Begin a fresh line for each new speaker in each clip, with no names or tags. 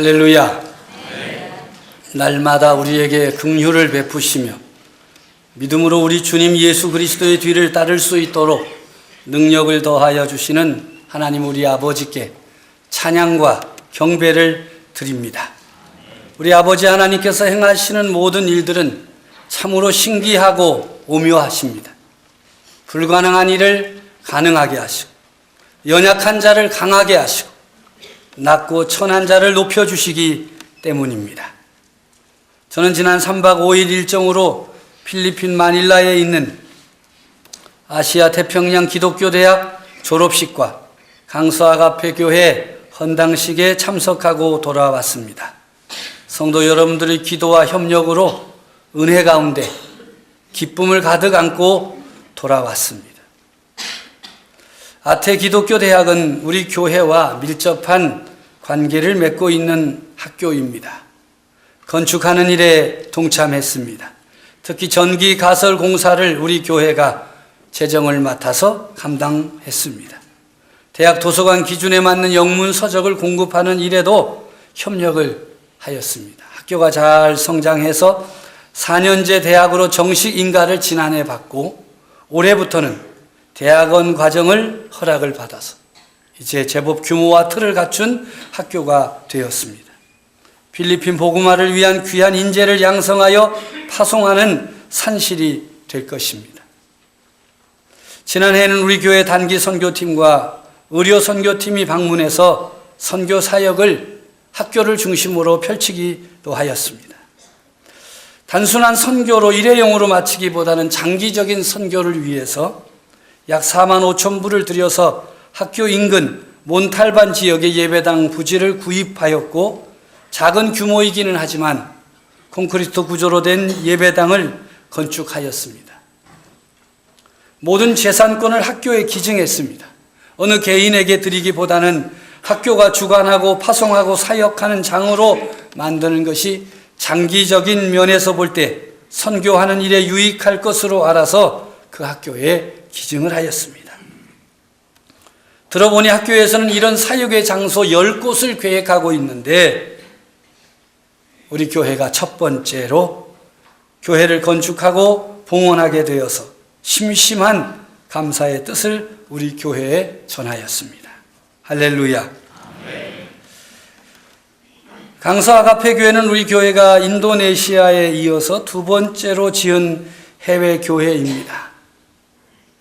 할렐루야. 날마다 우리에게 긍휼을 베푸시며 믿음으로 우리 주님 예수 그리스도의 뒤를 따를 수 있도록 능력을 더하여 주시는 하나님 우리 아버지께 찬양과 경배를 드립니다. 우리 아버지 하나님께서 행하시는 모든 일들은 참으로 신기하고 오묘하십니다. 불가능한 일을 가능하게 하시고 연약한 자를 강하게 하시고 낮고 천한 자를 높여주시기 때문입니다. 저는 지난 3박 5일 일정으로 필리핀 마닐라에 있는 아시아 태평양 기독교 대학 졸업식과 강서 아가페 교회 헌당식에 참석하고 돌아왔습니다. 성도 여러분들의 기도와 협력으로 은혜 가운데 기쁨을 가득 안고 돌아왔습니다. 아태 기독교 대학은 우리 교회와 밀접한 관계를 맺고 있는 학교입니다. 건축하는 일에 동참했습니다. 특히 전기 가설 공사를 우리 교회가 재정을 맡아서 감당했습니다. 대학 도서관 기준에 맞는 영문 서적을 공급하는 일에도 협력을 하였습니다. 학교가 잘 성장해서 4년제 대학으로 정식 인가를 지난해 받고 올해부터는 대학원 과정을 허락을 받아서 이제 제법 규모와 틀을 갖춘 학교가 되었습니다. 필리핀 복음화를 위한 귀한 인재를 양성하여 파송하는 산실이 될 것입니다. 지난해에는 우리 교회 단기 선교팀과 의료 선교팀이 방문해서 선교 사역을 학교를 중심으로 펼치기도 하였습니다. 단순한 선교로 일회용으로 마치기보다는 장기적인 선교를 위해서 약 4만 5천 불을 들여서 학교 인근 몬탈반 지역의 예배당 부지를 구입하였고 작은 규모이기는 하지만 콘크리트 구조로 된 예배당을 건축하였습니다. 모든 재산권을 학교에 기증했습니다. 어느 개인에게 드리기보다는 학교가 주관하고 파송하고 사역하는 장으로 만드는 것이 장기적인 면에서 볼 때 선교하는 일에 유익할 것으로 알아서 그 학교에 기증을 하였습니다. 들어보니 학교에서는 이런 사역의 장소 10곳을 계획하고 있는데 우리 교회가 첫 번째로 교회를 건축하고 봉헌하게 되어서 심심한 감사의 뜻을 우리 교회에 전하였습니다. 할렐루야. 강서 아가페 교회는 우리 교회가 인도네시아에 이어서 두 번째로 지은 해외 교회입니다.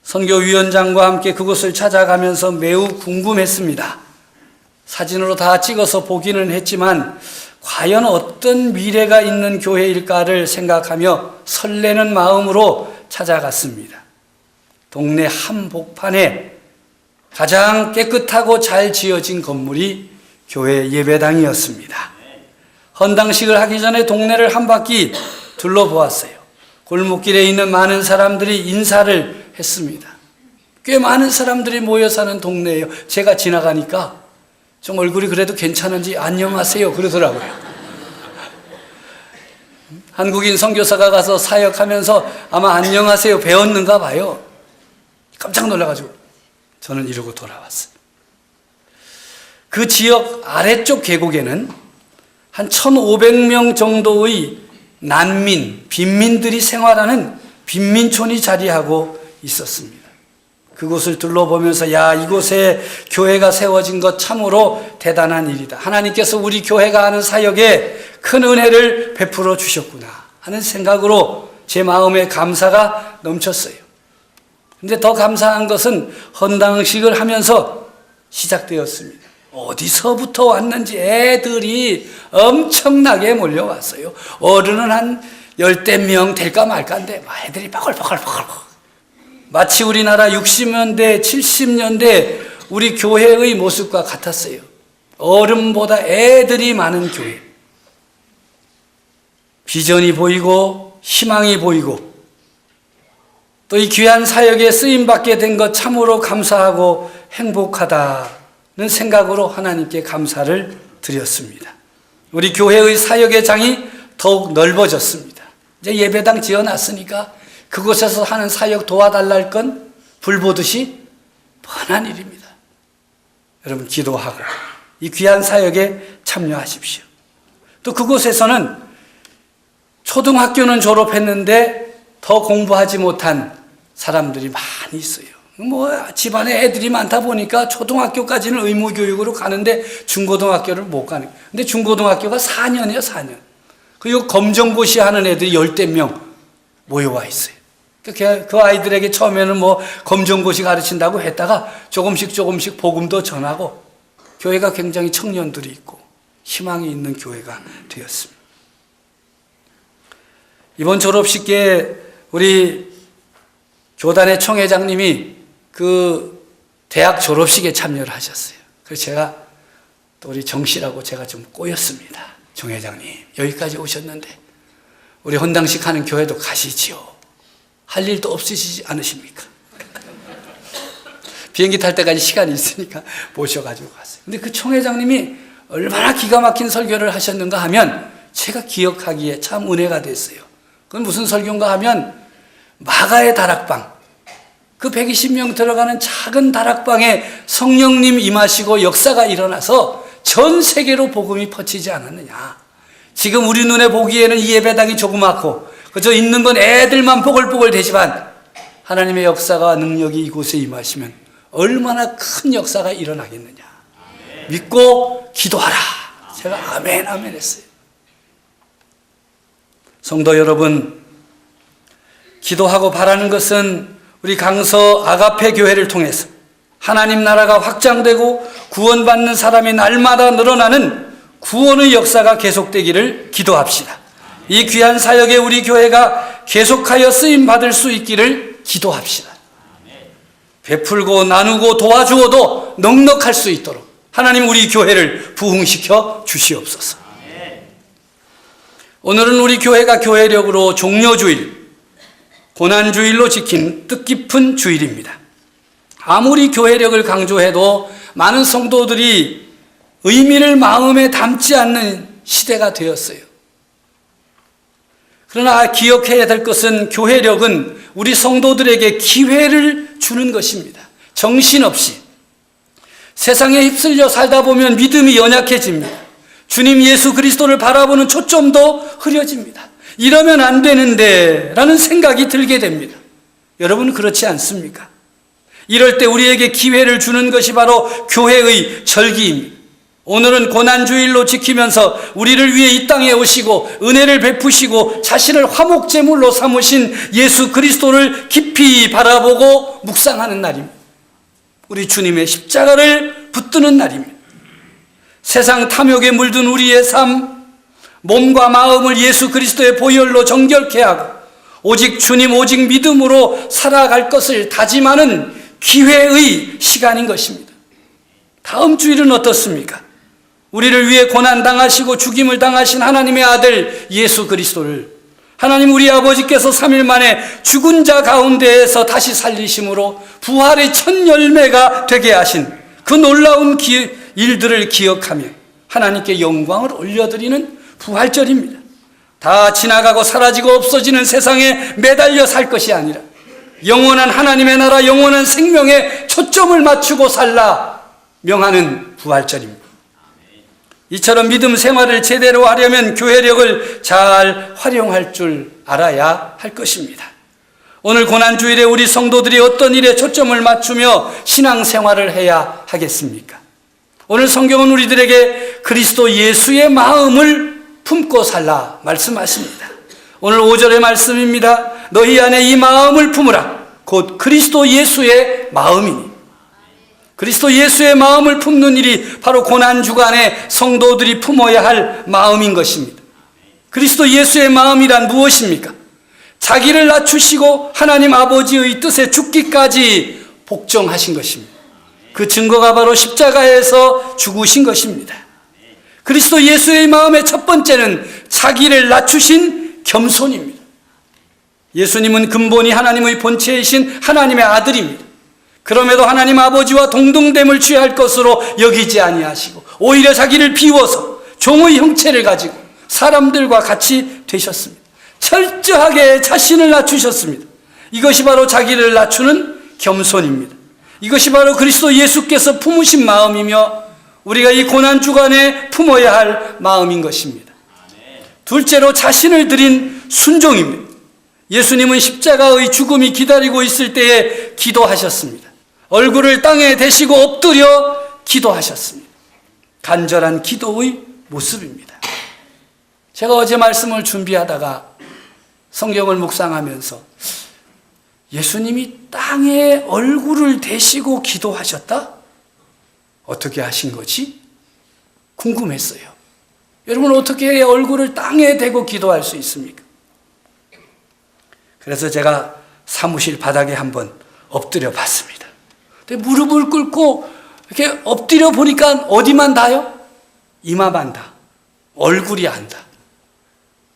선교위원장과 함께 그곳을 찾아가면서 매우 궁금했습니다. 사진으로 다 찍어서 보기는 했지만 과연 어떤 미래가 있는 교회일까를 생각하며 설레는 마음으로 찾아갔습니다. 동네 한복판에 가장 깨끗하고 잘 지어진 건물이 교회 예배당이었습니다. 헌당식을 하기 전에 동네를 한 바퀴 둘러보았어요. 골목길에 있는 많은 사람들이 인사를 했습니다. 꽤 많은 사람들이 모여 사는 동네예요. 제가 지나가니까 좀 얼굴이 그래도 괜찮은지 안녕하세요 그러더라고요. 한국인 선교사가 가서 사역하면서 아마 안녕하세요 배웠는가 봐요. 깜짝 놀라가지고 저는 이러고 돌아왔어요. 그 지역 아래쪽 계곡에는 한 1,500명 정도의 난민, 빈민들이 생활하는 빈민촌이 자리하고 있었습니다. 그곳을 둘러보면서 야, 이곳에 교회가 세워진 것 참으로 대단한 일이다. 하나님께서 우리 교회가 하는 사역에 큰 은혜를 베풀어 주셨구나 하는 생각으로 제 마음에 감사가 넘쳤어요. 근데 더 감사한 것은 헌당식을 하면서 시작되었습니다. 어디서부터 왔는지 애들이 엄청나게 몰려왔어요. 어른은 한 10명 될까 말까인데 애들이 바글바글 마치 우리나라 60년대, 70년대 우리 교회의 모습과 같았어요. 어른보다 애들이 많은 교회. 비전이 보이고 희망이 보이고 또 이 귀한 사역에 쓰임받게 된 것 참으로 감사하고 행복하다는 생각으로 하나님께 감사를 드렸습니다. 우리 교회의 사역의 장이 더욱 넓어졌습니다. 이제 예배당 지어놨으니까 그곳에서 하는 사역 도와달랄 건 불보듯이 뻔한 일입니다. 여러분 기도하고 이 귀한 사역에 참여하십시오. 또 그곳에서는 초등학교는 졸업했는데 더 공부하지 못한 사람들이 많이 있어요. 집안에 애들이 많다 보니까 초등학교까지는 의무교육으로 가는데 중고등학교를 못 가는 거예요. 근데 중고등학교가 4년이에요, 4년. 그리고 검정고시 하는 애들이 10대 명 모여와 있어요. 그 아이들에게 처음에는 검정고시 가르친다고 했다가 조금씩 복음도 전하고 교회가 굉장히 청년들이 있고 희망이 있는 교회가 되었습니다. 이번 졸업식에 우리 교단의 총회장님이 그 대학 졸업식에 참여를 하셨어요. 그래서 제가 또 우리 정 씨라고 제가 좀 꼬였습니다. 총회장님, 여기까지 오셨는데 우리 헌당식 하는 교회도 가시지요. 할 일도 없으시지 않으십니까? 비행기 탈 때까지 시간이 있으니까 모셔가지고 갔어요. 근데 그 총회장님이 얼마나 기가 막힌 설교를 하셨는가 하면 제가 기억하기에 참 은혜가 됐어요. 그건 무슨 설교인가 하면 마가의 다락방, 그 120명 들어가는 작은 다락방에 성령님 임하시고 역사가 일어나서 전 세계로 복음이 퍼지지 않았느냐. 지금 우리 눈에 보기에는 이 예배당이 조그맣고 그저 있는 건 애들만 뽀글뽀글 되지만 하나님의 역사가 능력이 이곳에 임하시면 얼마나 큰 역사가 일어나겠느냐. 믿고 기도하라. 제가 아멘 아멘 했어요. 성도 여러분, 기도하고 바라는 것은 우리 강서 아가페 교회를 통해서 하나님 나라가 확장되고 구원받는 사람이 날마다 늘어나는 구원의 역사가 계속되기를 기도합시다. 이 귀한 사역에 우리 교회가 계속하여 쓰임받을 수 있기를 기도합시다. 베풀고 나누고 도와주어도 넉넉할 수 있도록 하나님 우리 교회를 부흥시켜 주시옵소서. 오늘은 우리 교회가 교회력으로 종려주일, 고난주일로 지킨 뜻깊은 주일입니다. 아무리 교회력을 강조해도 많은 성도들이 의미를 마음에 담지 않는 시대가 되었어요. 그러나 기억해야 될 것은 교회력은 우리 성도들에게 기회를 주는 것입니다. 정신없이 세상에 휩쓸려 살다 보면 믿음이 연약해집니다. 주님 예수 그리스도를 바라보는 초점도 흐려집니다. 이러면 안 되는데 라는 생각이 들게 됩니다. 여러분 그렇지 않습니까? 이럴 때 우리에게 기회를 주는 것이 바로 교회의 절기입니다. 오늘은 고난주일로 지키면서 우리를 위해 이 땅에 오시고 은혜를 베푸시고 자신을 화목제물로 삼으신 예수 그리스도를 깊이 바라보고 묵상하는 날입니다. 우리 주님의 십자가를 붙드는 날입니다. 세상 탐욕에 물든 우리의 삶, 몸과 마음을 예수 그리스도의 보혈로 정결케 하고 오직 주님 오직 믿음으로 살아갈 것을 다짐하는 기회의 시간인 것입니다. 다음 주일은 어떻습니까? 우리를 위해 고난당하시고 죽임을 당하신 하나님의 아들 예수 그리스도를 하나님 우리 아버지께서 3일 만에 죽은 자 가운데에서 다시 살리심으로 부활의 첫 열매가 되게 하신 그 놀라운 일들을 기억하며 하나님께 영광을 올려드리는 부활절입니다. 다 지나가고 사라지고 없어지는 세상에 매달려 살 것이 아니라 영원한 하나님의 나라 영원한 생명에 초점을 맞추고 살라 명하는 부활절입니다. 이처럼 믿음 생활을 제대로 하려면 교회력을 잘 활용할 줄 알아야 할 것입니다. 오늘 고난주일에 우리 성도들이 어떤 일에 초점을 맞추며 신앙생활을 해야 하겠습니까? 오늘 성경은 우리들에게 그리스도 예수의 마음을 품고 살라 말씀하십니다. 오늘 5절의 말씀입니다. 너희 안에 이 마음을 품으라. 곧 그리스도 예수의 마음이니. 그리스도 예수의 마음을 품는 일이 바로 고난주간에 성도들이 품어야 할 마음인 것입니다. 그리스도 예수의 마음이란 무엇입니까? 자기를 낮추시고 하나님 아버지의 뜻에 죽기까지 복종하신 것입니다. 그 증거가 바로 십자가에서 죽으신 것입니다. 그리스도 예수의 마음의 첫 번째는 자기를 낮추신 겸손입니다. 예수님은 근본이 하나님의 본체이신 하나님의 아들입니다. 그럼에도 하나님 아버지와 동등됨을 취할 것으로 여기지 아니하시고 오히려 자기를 비워서 종의 형체를 가지고 사람들과 같이 되셨습니다. 철저하게 자신을 낮추셨습니다. 이것이 바로 자기를 낮추는 겸손입니다. 이것이 바로 그리스도 예수께서 품으신 마음이며 우리가 이 고난주간에 품어야 할 마음인 것입니다. 둘째로 자신을 드린 순종입니다. 예수님은 십자가의 죽음이 기다리고 있을 때에 기도하셨습니다. 얼굴을 땅에 대시고 엎드려 기도하셨습니다. 간절한 기도의 모습입니다. 제가 어제 말씀을 준비하다가 성경을 묵상하면서 예수님이 땅에 얼굴을 대시고 기도하셨다? 어떻게 하신 거지? 궁금했어요. 여러분, 어떻게 얼굴을 땅에 대고 기도할 수 있습니까? 그래서 제가 사무실 바닥에 한번 엎드려 봤습니다. 근데 무릎을 꿇고 이렇게 엎드려 보니까 어디만 닿아요? 이마만 닿아. 얼굴이 안 닿아.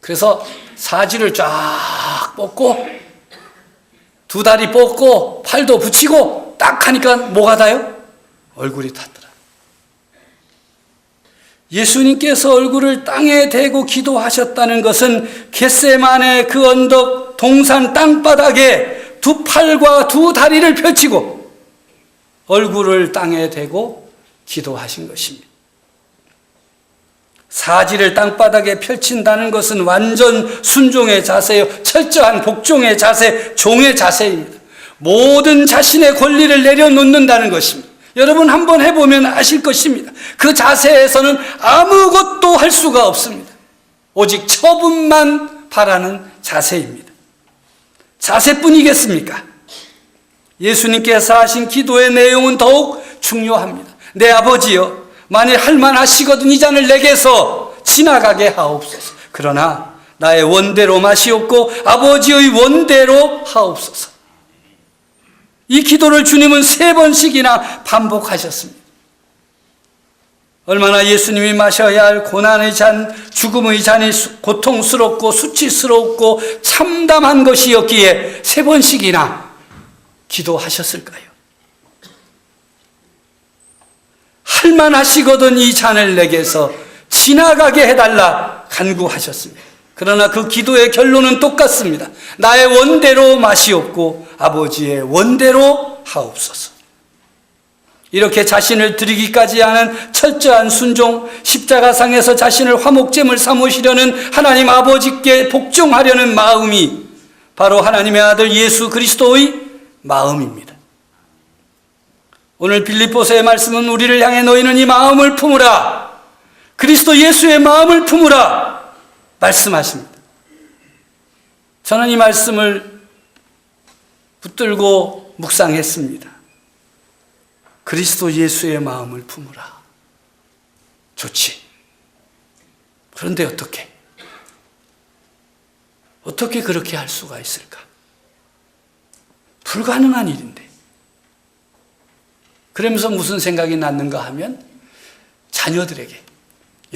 그래서 사지를 쫙 뻗고 두 다리 뻗고 팔도 붙이고 딱 하니까 뭐가 닿아요? 얼굴이 닿더라. 예수님께서 얼굴을 땅에 대고 기도하셨다는 것은 겟세마네 그 언덕 동산 땅바닥에 두 팔과 두 다리를 펼치고 얼굴을 땅에 대고 기도하신 것입니다. 사지를 땅바닥에 펼친다는 것은 완전 순종의 자세요. 철저한 복종의 자세, 종의 자세입니다. 모든 자신의 권리를 내려놓는다는 것입니다. 여러분 한번 해보면 아실 것입니다. 그 자세에서는 아무것도 할 수가 없습니다. 오직 처분만 바라는 자세입니다. 자세뿐이겠습니까? 예수님께서 하신 기도의 내용은 더욱 중요합니다. 내 아버지여, 만일 할만하시거든 이 잔을 내게서 지나가게 하옵소서. 그러나 나의 원대로 마시옵고 아버지의 원대로 하옵소서. 이 기도를 주님은 3번씩이나 반복하셨습니다. 얼마나 예수님이 마셔야 할 고난의 잔, 죽음의 잔이 고통스럽고 수치스럽고 참담한 것이었기에 3번씩이나 기도하셨을까요? 할만하시거든 이 잔을 내게서 지나가게 해달라 간구하셨습니다. 그러나 그 기도의 결론은 똑같습니다. 나의 원대로 마시옵고 아버지의 원대로 하옵소서. 이렇게 자신을 드리기까지 하는 철저한 순종, 십자가상에서 자신을 화목제물 삼으시려는 하나님 아버지께 복종하려는 마음이 바로 하나님의 아들 예수 그리스도의 마음입니다. 오늘 빌립보서의 말씀은 우리를 향해 너희는 이 마음을 품으라, 그리스도 예수의 마음을 품으라 말씀하십니다. 저는 이 말씀을 붙들고 묵상했습니다. 그리스도 예수의 마음을 품으라. 좋지. 그런데 어떻게 그렇게 할 수가 있을까? 불가능한 일인데. 그러면서 무슨 생각이 났는가 하면 자녀들에게,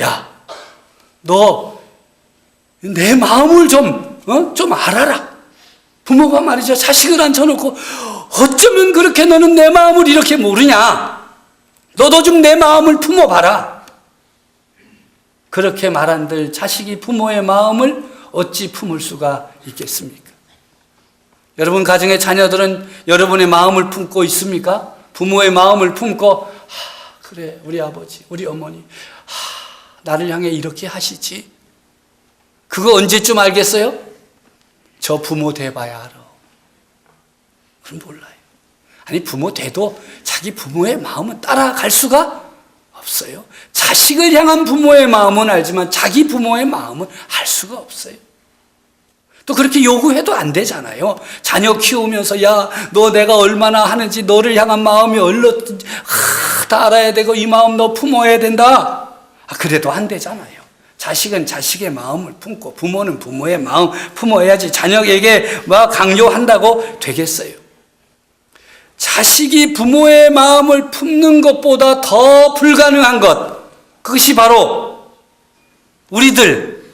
야, 너 내 마음을 좀 알아라. 부모가 말이죠, 자식을 앉혀놓고 어쩌면 그렇게 너는 내 마음을 이렇게 모르냐. 너도 좀 내 마음을 품어봐라. 그렇게 말한들 자식이 부모의 마음을 어찌 품을 수가 있겠습니까? 여러분 가정의 자녀들은 여러분의 마음을 품고 있습니까? 부모의 마음을 품고 그래 우리 아버지 우리 어머니 나를 향해 이렇게 하시지. 그거 언제쯤 알겠어요? 저 부모 돼봐야 알아. 그럼 몰라요. 아니 부모 돼도 자기 부모의 마음은 따라갈 수가 없어요. 자식을 향한 부모의 마음은 알지만 자기 부모의 마음은 알 수가 없어요. 또 그렇게 요구해도 안 되잖아요. 자녀 키우면서 야, 너 내가 얼마나 하는지 너를 향한 마음이 얼렀든지 다 알아야 되고 이 마음 너 품어야 된다. 그래도 안 되잖아요. 자식은 자식의 마음을 품고 부모는 부모의 마음 품어야지 자녀에게 막 강요한다고 되겠어요. 자식이 부모의 마음을 품는 것보다 더 불가능한 것, 그것이 바로 우리들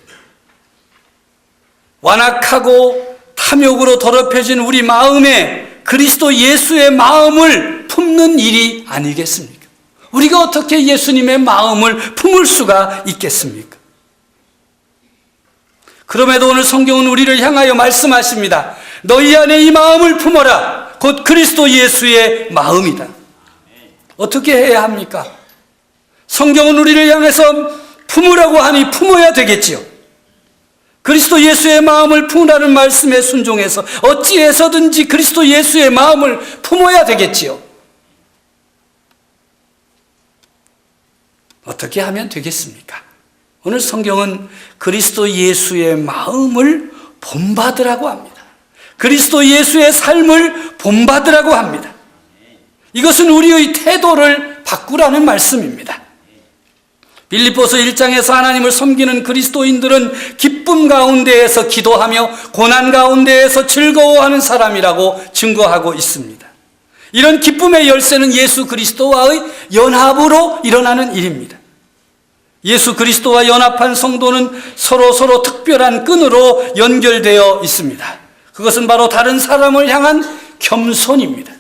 완악하고 탐욕으로 더럽혀진 우리 마음에 그리스도 예수의 마음을 품는 일이 아니겠습니까? 우리가 어떻게 예수님의 마음을 품을 수가 있겠습니까? 그럼에도 오늘 성경은 우리를 향하여 말씀하십니다. 너희 안에 이 마음을 품어라. 곧 그리스도 예수의 마음이다. 어떻게 해야 합니까? 성경은 우리를 향해서 품으라고 하니 품어야 되겠지요. 그리스도 예수의 마음을 품으라는 말씀에 순종해서 어찌해서든지 그리스도 예수의 마음을 품어야 되겠지요. 어떻게 하면 되겠습니까? 오늘 성경은 그리스도 예수의 마음을 본받으라고 합니다. 그리스도 예수의 삶을 본받으라고 합니다. 이것은 우리의 태도를 바꾸라는 말씀입니다. 빌립보서 1장에서 하나님을 섬기는 그리스도인들은 기쁨 가운데에서 기도하며 고난 가운데에서 즐거워하는 사람이라고 증거하고 있습니다. 이런 기쁨의 열쇠는 예수 그리스도와의 연합으로 일어나는 일입니다. 예수 그리스도와 연합한 성도는 서로 특별한 끈으로 연결되어 있습니다. 그것은 바로 다른 사람을 향한 겸손입니다.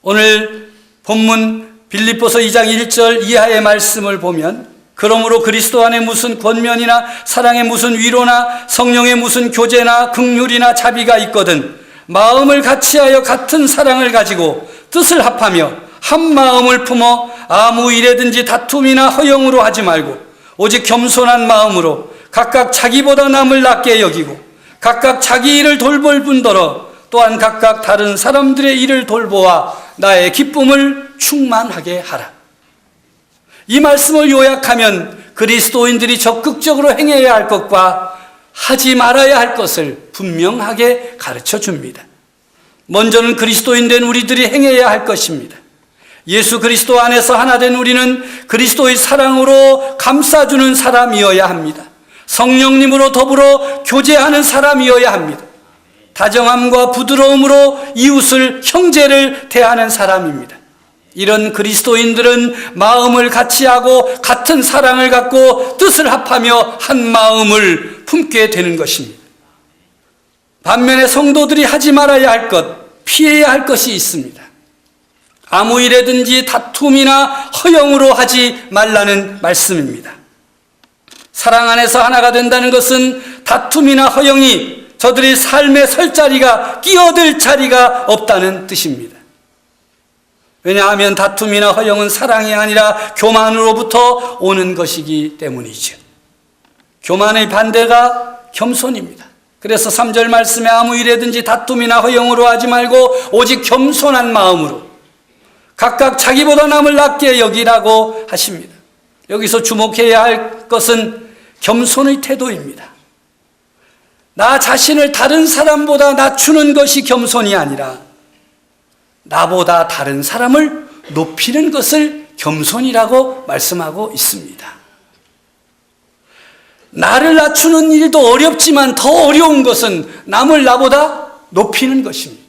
오늘 본문 빌립보서 2장 1절 이하의 말씀을 보면 그러므로 그리스도 안에 무슨 권면이나 사랑의 무슨 위로나 성령의 무슨 교제나 긍휼이나 자비가 있거든 마음을 같이하여 같은 사랑을 가지고 뜻을 합하며 한 마음을 품어 아무 일에든지 다툼이나 허영으로 하지 말고 오직 겸손한 마음으로 각각 자기보다 남을 낮게 여기고 각각 자기 일을 돌볼 뿐더러 또한 각각 다른 사람들의 일을 돌보아 나의 기쁨을 충만하게 하라. 이 말씀을 요약하면 그리스도인들이 적극적으로 행해야 할 것과 하지 말아야 할 것을 분명하게 가르쳐 줍니다. 먼저는 그리스도인 된 우리들이 행해야 할 것입니다. 예수 그리스도 안에서 하나 된 우리는 그리스도의 사랑으로 감싸주는 사람이어야 합니다. 성령님으로 더불어 교제하는 사람이어야 합니다. 다정함과 부드러움으로 이웃을 형제를 대하는 사람입니다. 이런 그리스도인들은 마음을 같이하고 같은 사랑을 갖고 뜻을 합하며 한 마음을 품게 되는 것입니다. 반면에 성도들이 하지 말아야 할 것, 피해야 할 것이 있습니다. 아무 일에든지 다툼이나 허영으로 하지 말라는 말씀입니다. 사랑 안에서 하나가 된다는 것은 다툼이나 허영이 저들의 삶에 설 자리가, 끼어들 자리가 없다는 뜻입니다. 왜냐하면 다툼이나 허영은 사랑이 아니라 교만으로부터 오는 것이기 때문이죠. 교만의 반대가 겸손입니다. 그래서 3절 말씀에 아무 일에든지 다툼이나 허영으로 하지 말고 오직 겸손한 마음으로 각각 자기보다 남을 낮게 여기라고 하십니다. 여기서 주목해야 할 것은 겸손의 태도입니다. 나 자신을 다른 사람보다 낮추는 것이 겸손이 아니라 나보다 다른 사람을 높이는 것을 겸손이라고 말씀하고 있습니다. 나를 낮추는 일도 어렵지만 더 어려운 것은 남을 나보다 높이는 것입니다.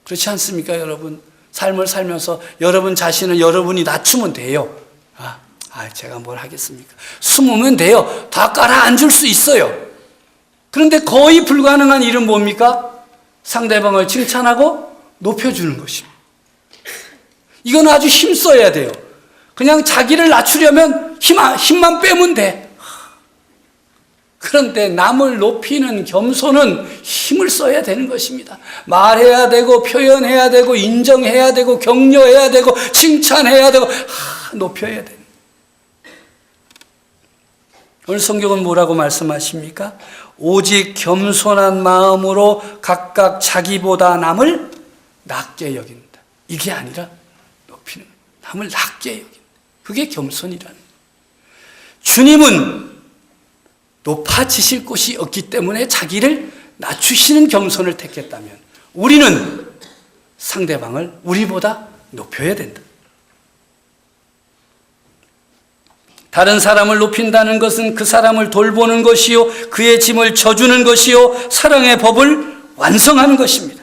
그렇지 않습니까, 여러분? 삶을 살면서 여러분 자신을 여러분이 낮추면 돼요. 제가 뭘 하겠습니까? 숨으면 돼요. 다 깔아앉을 수 있어요. 그런데 거의 불가능한 일은 뭡니까? 상대방을 칭찬하고 높여주는 것입니다. 이건 아주 힘써야 돼요. 그냥 자기를 낮추려면 힘만 빼면 돼. 그런데 남을 높이는 겸손은 힘을 써야 되는 것입니다. 말해야 되고 표현해야 되고 인정해야 되고 격려해야 되고 칭찬해야 되고 높여야 되는. 오늘 성경은 뭐라고 말씀하십니까? 오직 겸손한 마음으로 각각 자기보다 남을 낮게 여긴다. 이게 아니라 높이는, 남을 낮게 여긴다. 그게 겸손이라는 거예요. 주님은 높아지실 곳이 없기 때문에 자기를 낮추시는 겸손을 택했다면 우리는 상대방을 우리보다 높여야 된다. 다른 사람을 높인다는 것은 그 사람을 돌보는 것이요 그의 짐을 져주는 것이요 사랑의 법을 완성하는 것입니다.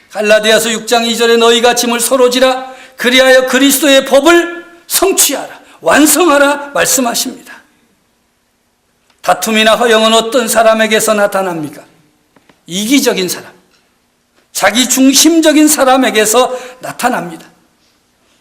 갈라디아서 6장 2절에 너희가 짐을 서로 지라 그리하여 그리스도의 법을 성취하라 완성하라 말씀하십니다. 다툼이나 허영은 어떤 사람에게서 나타납니까? 이기적인 사람, 자기 중심적인 사람에게서 나타납니다.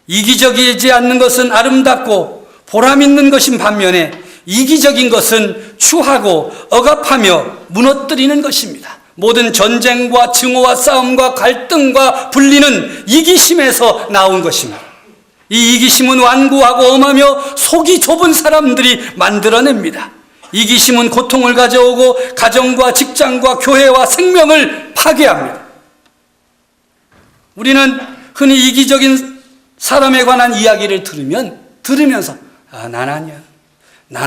이기적이지 않는 것은 아름답고 보람 있는 것인 반면에 이기적인 것은 추하고 억압하며 무너뜨리는 것입니다. 모든 전쟁과 증오와 싸움과 갈등과 분리는 이기심에서 나온 것입니다. 이 이기심은 완고하고 엄하며 속이 좁은 사람들이 만들어냅니다. 이기심은 고통을 가져오고 가정과 직장과 교회와 생명을 파괴합니다. 우리는 흔히 이기적인 사람에 관한 이야기를 들으면서 난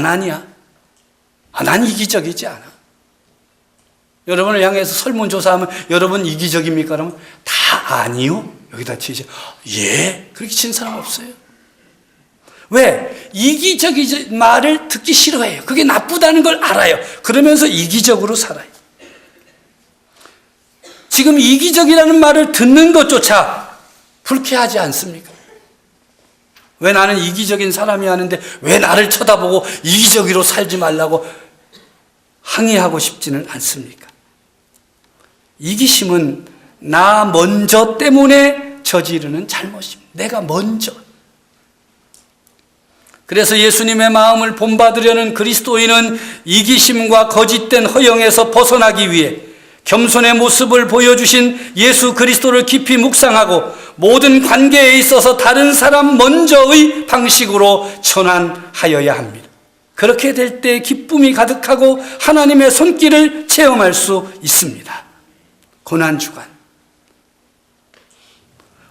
아니야. 난 이기적이지 않아. 여러분을 향해서 설문조사하면 여러분 이기적입니까? 그러면 다 아니요. 여기다 치죠. 예. 그렇게 친 사람 없어요. 왜? 이기적인 말을 듣기 싫어해요. 그게 나쁘다는 걸 알아요. 그러면서 이기적으로 살아요. 지금 이기적이라는 말을 듣는 것조차 불쾌하지 않습니까? 왜 나는 이기적인 사람이 하는데 왜 나를 쳐다보고 이기적으로 살지 말라고 항의하고 싶지는 않습니까? 이기심은 나 먼저 때문에 저지르는 잘못입니다. 내가 먼저. 그래서 예수님의 마음을 본받으려는 그리스도인은 이기심과 거짓된 허영에서 벗어나기 위해 겸손의 모습을 보여주신 예수 그리스도를 깊이 묵상하고 모든 관계에 있어서 다른 사람 먼저의 방식으로 전환하여야 합니다. 그렇게 될 때 기쁨이 가득하고 하나님의 손길을 체험할 수 있습니다. 고난주간.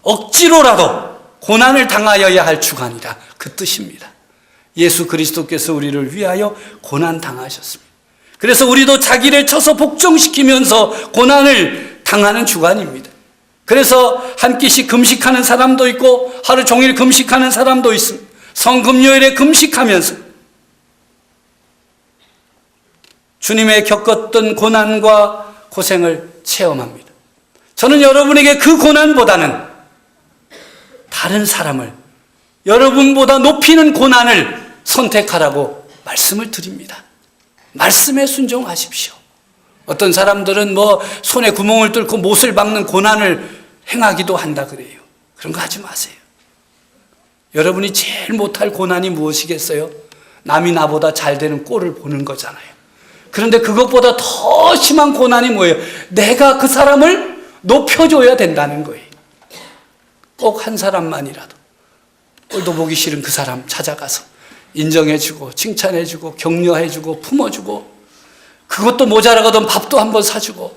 억지로라도 고난을 당하여야 할 주간이다. 그 뜻입니다. 예수 그리스도께서 우리를 위하여 고난당하셨습니다. 그래서 우리도 자기를 쳐서 복종시키면서 고난을 당하는 주간입니다. 그래서 한 끼씩 금식하는 사람도 있고 하루 종일 금식하는 사람도 있습니다. 성금요일에 금식하면서 주님의 겪었던 고난과 고생을 체험합니다. 저는 여러분에게 그 고난보다는 다른 사람을 여러분보다 높이는 고난을 선택하라고 말씀을 드립니다. 말씀에 순종하십시오. 어떤 사람들은 손에 구멍을 뚫고 못을 박는 고난을 행하기도 한다 그래요. 그런 거 하지 마세요. 여러분이 제일 못할 고난이 무엇이겠어요? 남이 나보다 잘 되는 꼴을 보는 거잖아요. 그런데 그것보다 더 심한 고난이 뭐예요? 내가 그 사람을 높여줘야 된다는 거예요. 꼭 한 사람만이라도 꼴도 보기 싫은 그 사람 찾아가서 인정해주고 칭찬해주고 격려해주고 품어주고 그것도 모자라거든 밥도 한번 사주고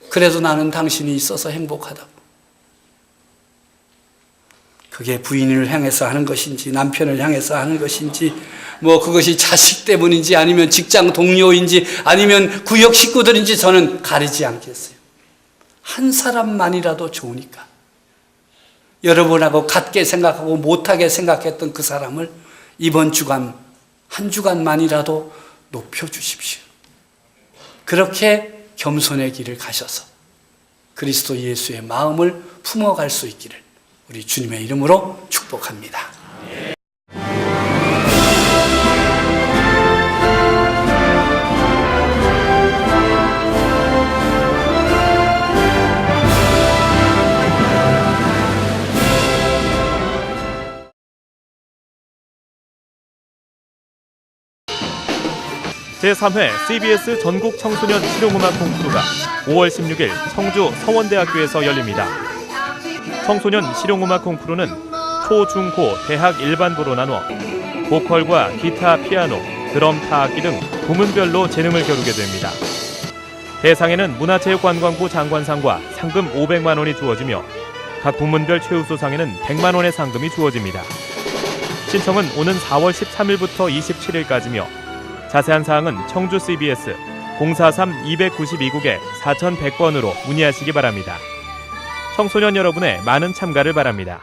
그래도 나는 당신이 있어서 행복하다고. 그게 부인을 향해서 하는 것인지 남편을 향해서 하는 것인지 그것이 자식 때문인지 아니면 직장 동료인지 아니면 구역 식구들인지 저는 가리지 않겠어요. 한 사람만이라도 좋으니까 여러분하고 같게 생각하고 못하게 생각했던 그 사람을 이번 주간 한 주간만이라도 높여주십시오. 그렇게 겸손의 길을 가셔서 그리스도 예수의 마음을 품어갈 수 있기를 우리 주님의 이름으로 축복합니다.
제3회 CBS 전국 청소년 실용음악 콩쿠르가 5월 16일 청주 서원대학교에서 열립니다. 청소년 실용음악 콩쿠르는 초, 중, 고, 대학 일반부로 나눠 보컬과 기타, 피아노, 드럼, 타악기 등 부문별로 재능을 겨루게 됩니다. 대상에는 문화체육관광부 장관상과 상금 500만 원이 주어지며 각 부문별 최우수상에는 100만 원의 상금이 주어집니다. 신청은 오는 4월 13일부터 27일까지며 자세한 사항은 청주 CBS 043-292국에 4100번으로 문의하시기 바랍니다. 청소년 여러분의 많은 참가를 바랍니다.